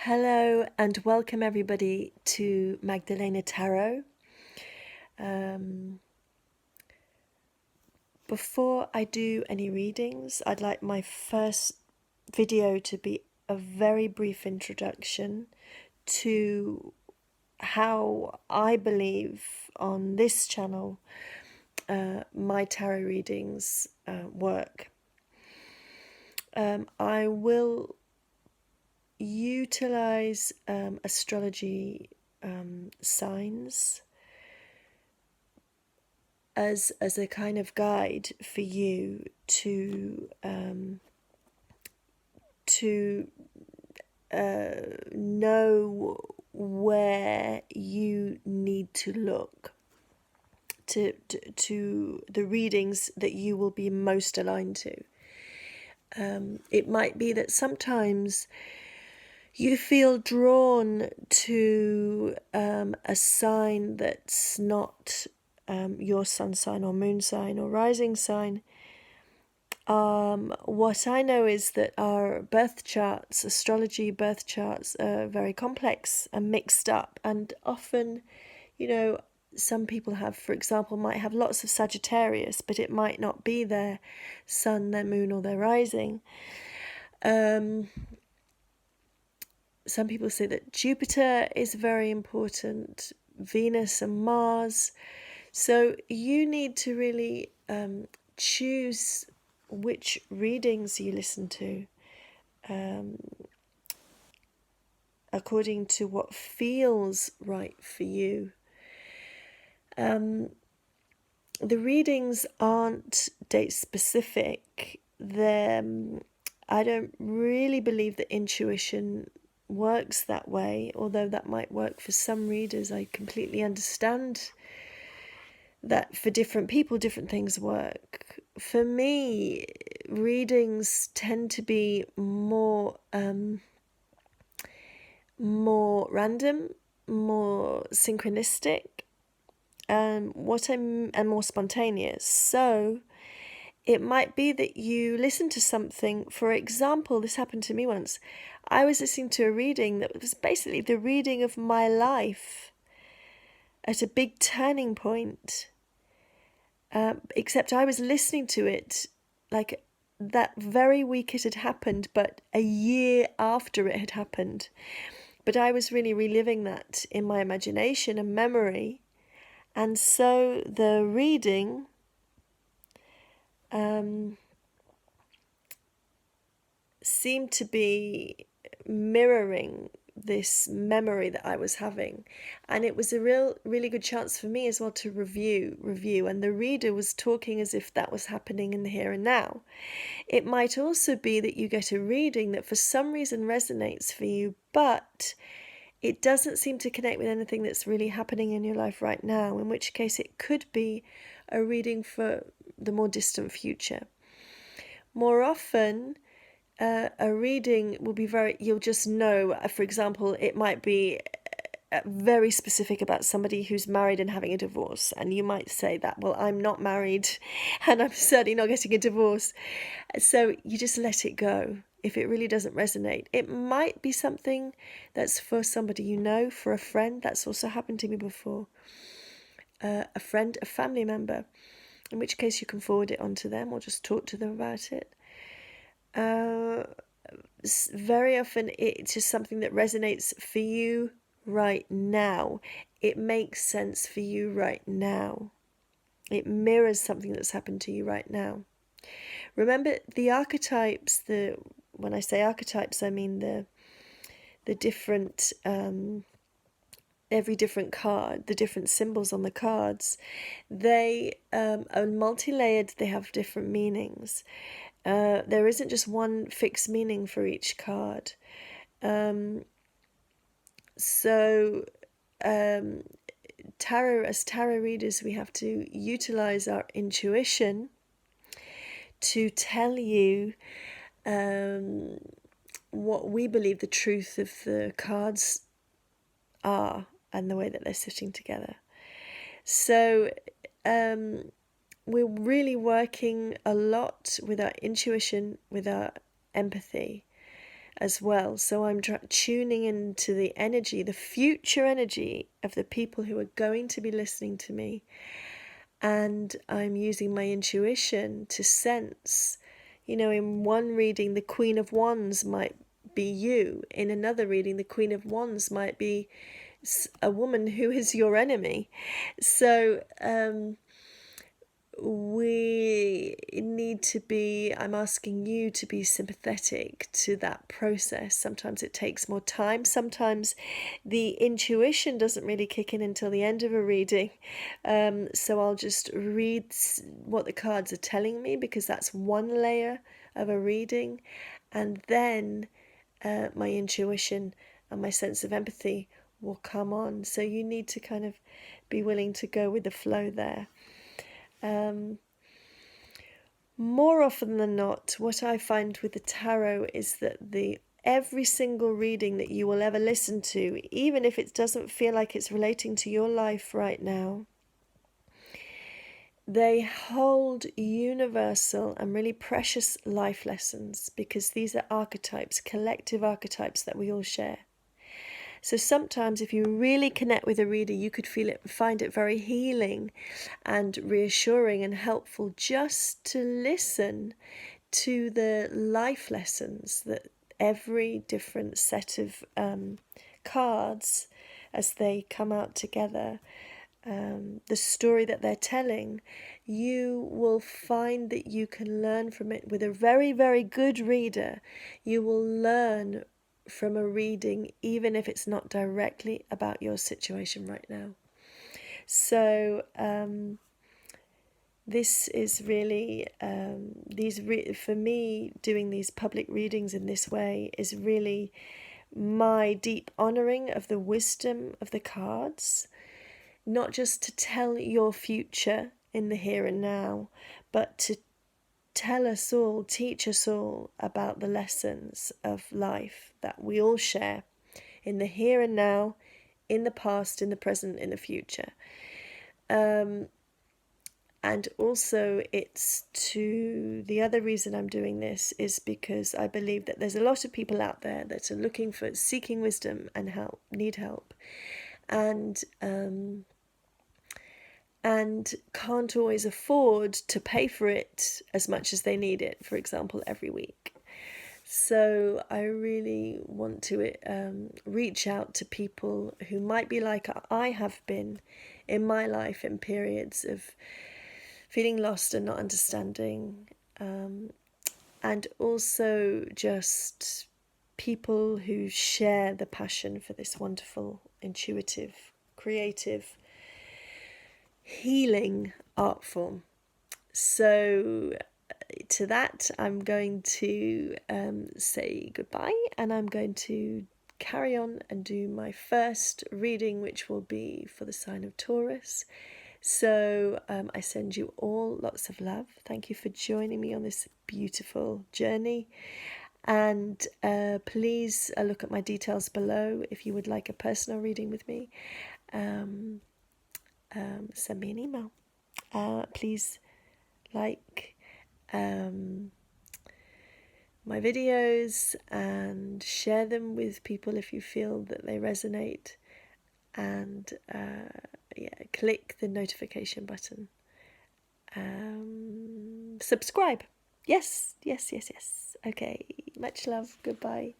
Hello and welcome everybody to Magdalena Tarot. Before I do any readings, I'd like my first video to be a very brief introduction to how I believe on this channel my tarot readings work. I will utilize astrology signs as a kind of guide for you to know where you need to look to the readings that you will be most aligned to. It might be that sometimes you feel drawn to a sign that's not your sun sign or moon sign or rising sign. What I know is that our birth charts, astrology birth charts, are very complex and mixed up, and often, some people have, for example, might have lots of Sagittarius, but it might not be their sun, their moon, or their rising. Some people say that Jupiter is very important, Venus and Mars. So you need to really choose which readings you listen to according to what feels right for you. The readings aren't date specific. I don't really believe that intuition works that way, although that might work for some readers. I completely understand that for different people, different things work. For me, readings tend to be more random, more synchronistic, and more spontaneous. So it might be that you listen to something. For example, this happened to me once. I was listening to a reading that was basically the reading of my life at a big turning point. Except I was listening to it like that very week it had happened, but a year after it had happened. But I was really reliving that in my imagination and memory. And so the reading seemed to be mirroring this memory that I was having, and it was a really good chance for me as well to review, and the reader was talking as if that was happening in the here and now. It might also be that you get a reading that for some reason resonates for you, but it doesn't seem to connect with anything that's really happening in your life right now, in which case it could be a reading for the more distant future. More often, a reading will be you'll just know, for example, it might be very specific about somebody who's married and having a divorce, and you might say that, well, I'm not married and I'm certainly not getting a divorce. So you just let it go if it really doesn't resonate. It might be something that's for somebody you know, for a friend. That's also happened to me before. A friend, a family member, in which case you can forward it on to them or just talk to them about it. Very often it's just something that resonates for you right now. It makes sense for you right now. It mirrors something that's happened to you right now. Remember the archetypes, when I say archetypes, I mean the different, every different card, the different symbols on the cards. They are multi-layered, they have different meanings. There isn't just one fixed meaning for each card. As tarot readers, we have to utilize our intuition to tell you what we believe the truth of the cards are and the way that they're sitting together. So we're really working a lot with our intuition, with our empathy, as well. So I'm tuning into the energy, the future energy of the people who are going to be listening to me. And I'm using my intuition to sense, in one reading, the Queen of Wands might be you. In another reading, the Queen of Wands might be a woman who is your enemy. So we need to be, I'm asking you to be sympathetic to that process. Sometimes it takes more time. Sometimes the intuition doesn't really kick in until the end of a reading. So I'll just read what the cards are telling me, because that's one layer of a reading. And then my intuition and my sense of empathy will come on. So you need to kind of be willing to go with the flow there. More often than not, what I find with the tarot is that every single reading that you will ever listen to, even if it doesn't feel like it's relating to your life right now, they hold universal and really precious life lessons, because these are archetypes, collective archetypes that we all share. So sometimes if you really connect with a reader, you could find it very healing and reassuring and helpful just to listen to the life lessons that every different set of cards, as they come out together, the story that they're telling, you will find that you can learn from it. With a very, very good reader, you will learn from a reading, even if it's not directly about your situation right now. So this is really, for me, doing these public readings in this way is really my deep honouring of the wisdom of the cards, not just to tell your future in the here and now, but to tell us all, teach us all about the lessons of life that we all share in the here and now, in the past, in the present, in the future. And also the other reason I'm doing this is because I believe that there's a lot of people out there that are seeking wisdom and need help, and can't always afford to pay for it as much as they need it, for example, every week. So I really want to reach out to people who might be like I have been in my life, in periods of feeling lost and not understanding, and also just people who share the passion for this wonderful, intuitive, creative, healing art form. So to that, I'm going to say goodbye, and I'm going to carry on and do my first reading, which will be for the sign of Taurus. So I send you all lots of love. Thank you for joining me on this beautiful journey. And please look at my details below if you would like a personal reading with me. Send me an email. Please like my videos and share them with people if you feel that they resonate. And click the notification button. Subscribe. Yes. Okay, much love. Goodbye.